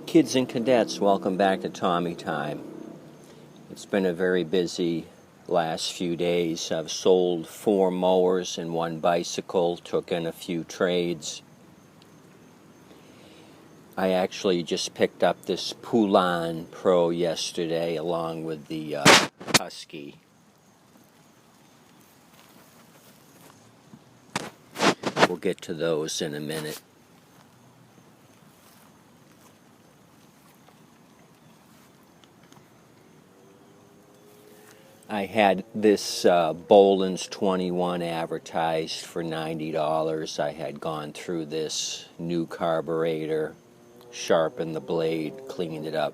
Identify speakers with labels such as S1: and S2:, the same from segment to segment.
S1: Kids and cadets, welcome back to Tommy Time. It's been a very busy last few days. I've sold 4 mowers and 1 bicycle, took in a few trades. I actually just picked up this Poulan Pro yesterday along with the Husky. We'll get to those in a minute. I had this Pouland 21 advertised for $90. I had gone through this new carburetor, sharpened the blade, cleaned it up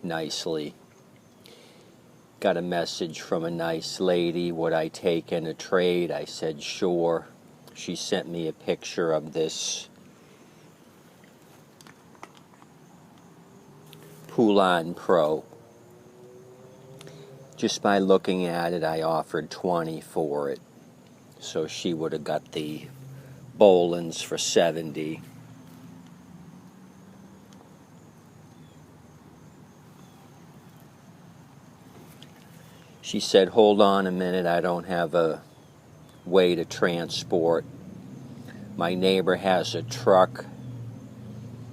S1: nicely. Got a message from a nice lady, would I take in a trade? I said sure. She sent me a picture of this Pouland Pro. Just by looking at it, I offered $20 for it. So she would have got the Poulands for $70. She said, hold on a minute, I don't have a way to transport. My neighbor has a truck.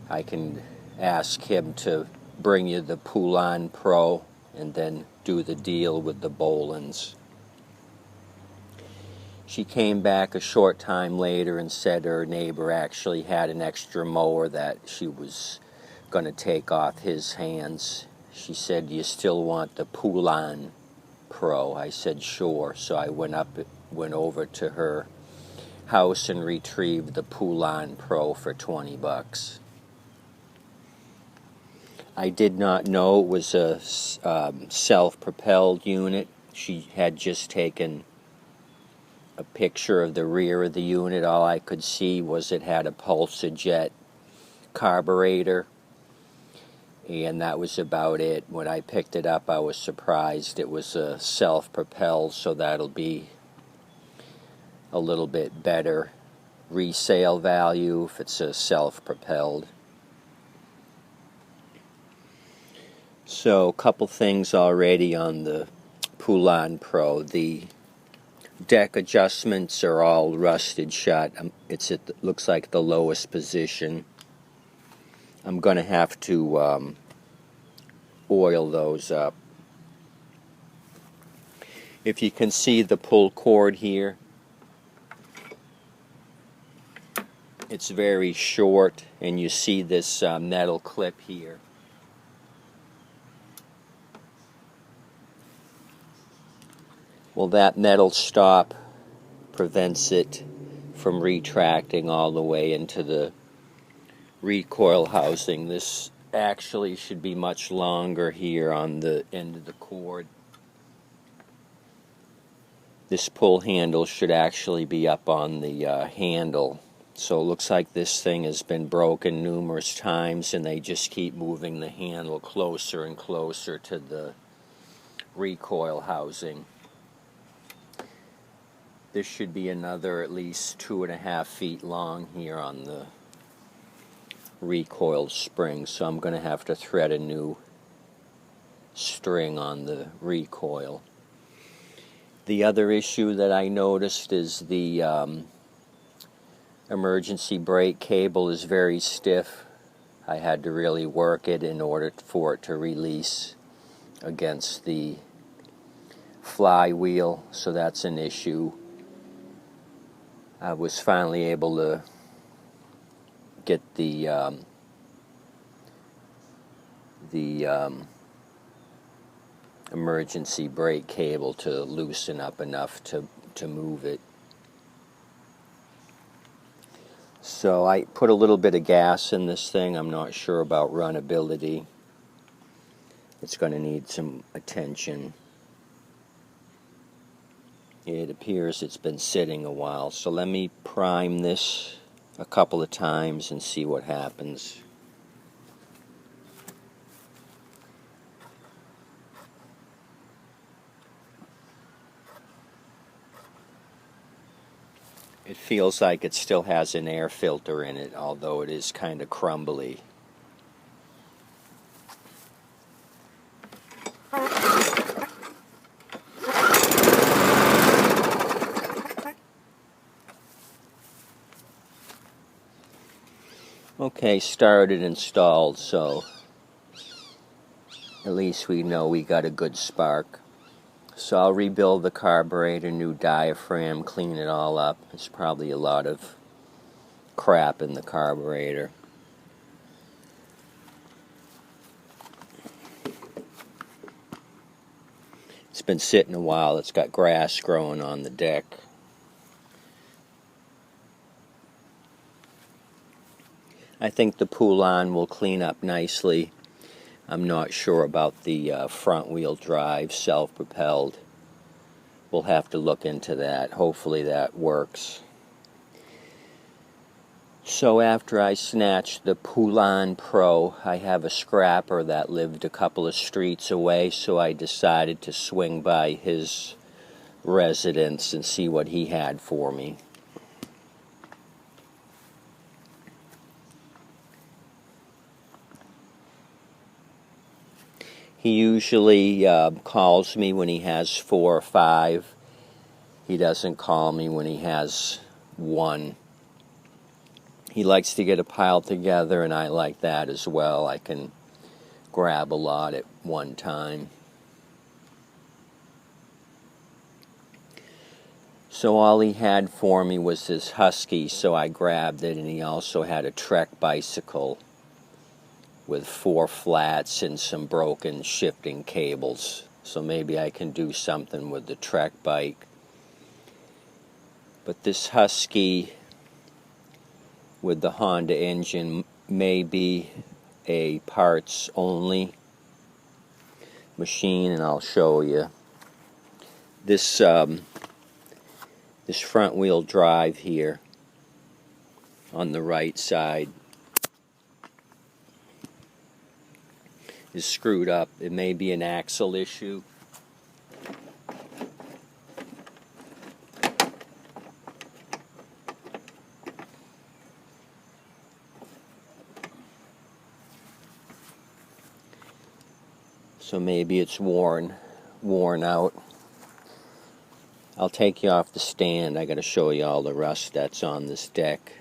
S1: I can ask him to bring you the Pouland Pro and then do the deal with the Poulands. She came back a short time later and said her neighbor actually had an extra mower that she was going to take off his hands. She said, do you still want the Pouland Pro? I said sure. So I went over to her house and retrieved the Pouland Pro for $20. I did not know it was a self-propelled unit. She had just taken a picture of the rear of the unit. All I could see was it had a Pulsajet carburetor, and that was about it. When I picked it up, I was surprised it was a self-propelled, so that'll be a little bit better resale value if it's a self-propelled. So, a couple things already on the Pouland Pro. The deck adjustments are all rusted shut. It's at looks like the lowest position. I'm going to have to oil those up. If you can see the pull cord here, it's very short, and you see this metal clip here. Well, that metal stop prevents it from retracting all the way into the recoil housing. This actually should be much longer here on the end of the cord. This pull handle should actually be up on the handle. So it looks like this thing has been broken numerous times, and they just keep moving the handle closer and closer to the recoil housing. This should be another at least 2.5 feet long here on the recoil spring, so I'm going to have to thread a new string on the recoil. The other issue that I noticed is the emergency brake cable is very stiff. I had to really work it in order for it to release against the flywheel, so that's an issue. I was finally able to get the emergency brake cable to loosen up enough to move it. So I put a little bit of gas in this thing. I'm not sure about runnability. It's going to need some attention. It appears it's been sitting a while, so let me prime this a couple of times and see what happens. It feels like it still has an air filter in it, although it is kind of crumbly. Okay, started, installed, so at least we know we got a good spark. So I'll rebuild the carburetor, new diaphragm, clean it all up. There's probably a lot of crap in the carburetor. It's been sitting a while. It's got grass growing on the deck. I think the Poulan will clean up nicely. I'm not sure about the front wheel drive, self-propelled. We'll have to look into that. Hopefully that works. So after I snatched the Pouland Pro, I have a scrapper that lived a couple of streets away, so I decided to swing by his residence and see what he had for me. He usually calls me when he has 4 or 5. He doesn't call me when he has 1. He likes to get a pile together, and I like that as well. I can grab a lot at one time. So all he had for me was his Husky, so I grabbed it, and he also had a Trek bicycle with 4 flats and some broken shifting cables. So maybe I can do something with the Trek bike. But this Husky with the Honda engine may be a parts only machine, and I'll show you. This front wheel drive here on the right side is screwed up. It may be an axle issue. So maybe it's worn out. I'll take you off the stand. I got to show you all the rust that's on this deck.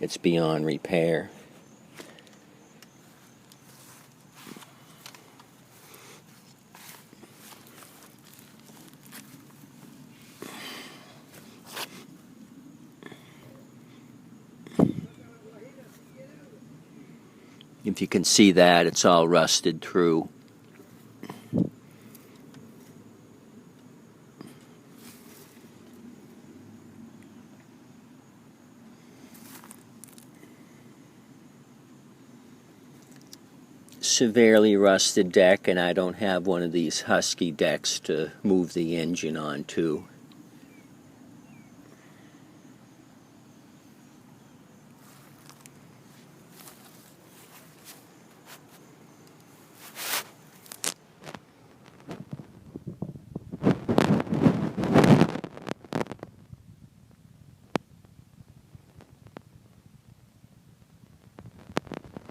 S1: It's beyond repair. If you can see that, it's all rusted through. Severely rusted deck, and I don't have one of these Husky decks to move the engine onto.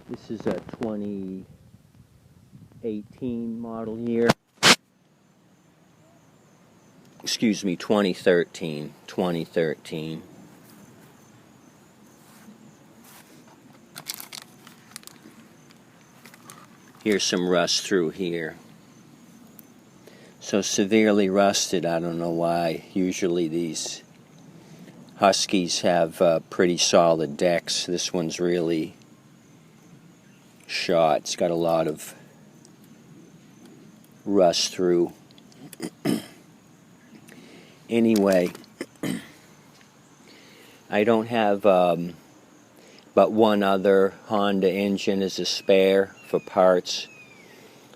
S1: This is a 2018 model year. Excuse me, 2013. Here's some rust through here. So severely rusted, I don't know why. Usually these Huskies have pretty solid decks. This one's really shot. It's got a lot of rust through. Anyway, I don't have but one other Honda engine as a spare for parts,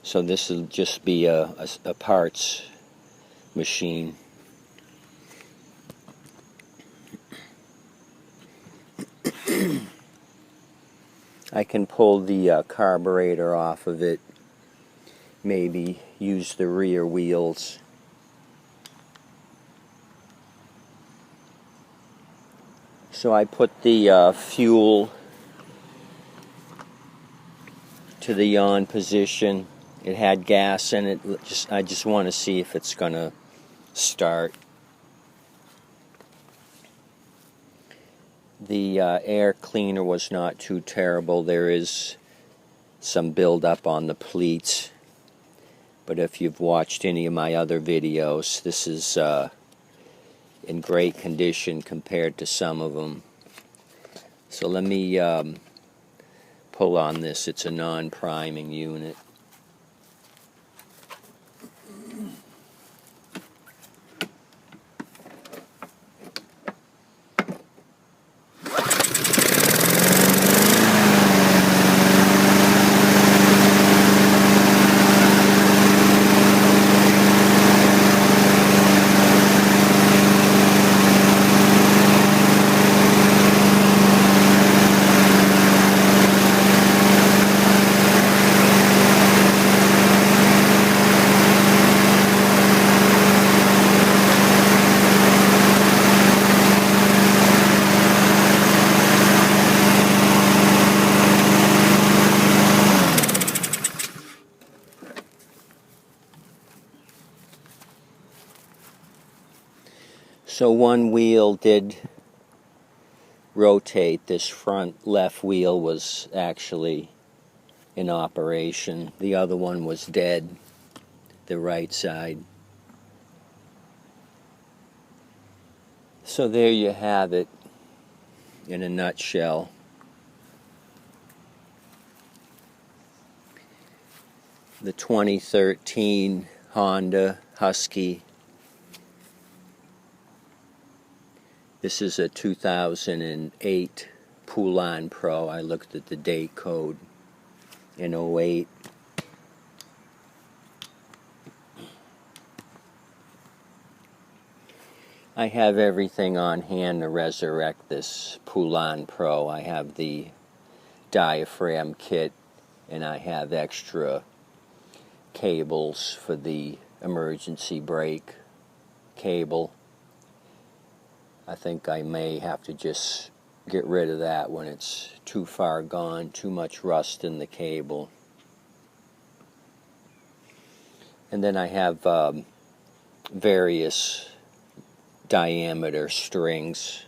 S1: so this will just be a parts machine. I can pull the carburetor off of it, maybe use the rear wheels. So I put the fuel to the on position. It had gas in it. I just want to see if it's going to start. The air cleaner was not too terrible. There is some buildup on the pleats, but if you've watched any of my other videos, this is in great condition compared to some of them. So let me pull on this. It's a non-priming unit. So one wheel did rotate. This front left wheel was actually in operation. The other one was dead, the right side. So there you have it in a nutshell. The 2013 Honda Husky. This is a 2008 Poulan Pro. I looked at the date code in 08. I have everything on hand to resurrect this Pouland Pro. I have the diaphragm kit, and I have extra cables for the emergency brake cable. I think I may have to just get rid of that when it's too far gone, too much rust in the cable. And then I have various diameter strings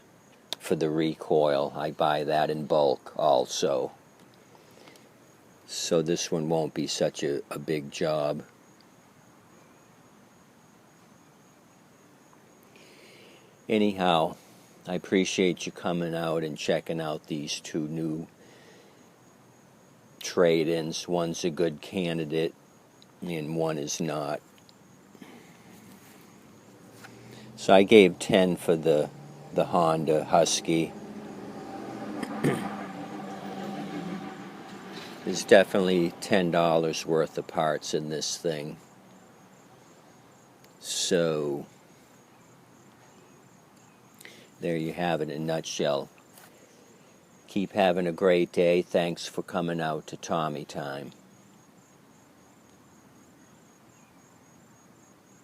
S1: for the recoil. I buy that in bulk also. So this one won't be such a big job. Anyhow, I appreciate you coming out and checking out these two new trade-ins. One's a good candidate and one is not. So I gave 10 for the Honda Husky. There's definitely $10 worth of parts in this thing. So there you have it in a nutshell. Keep having a great day. Thanks for coming out to Tommy Time.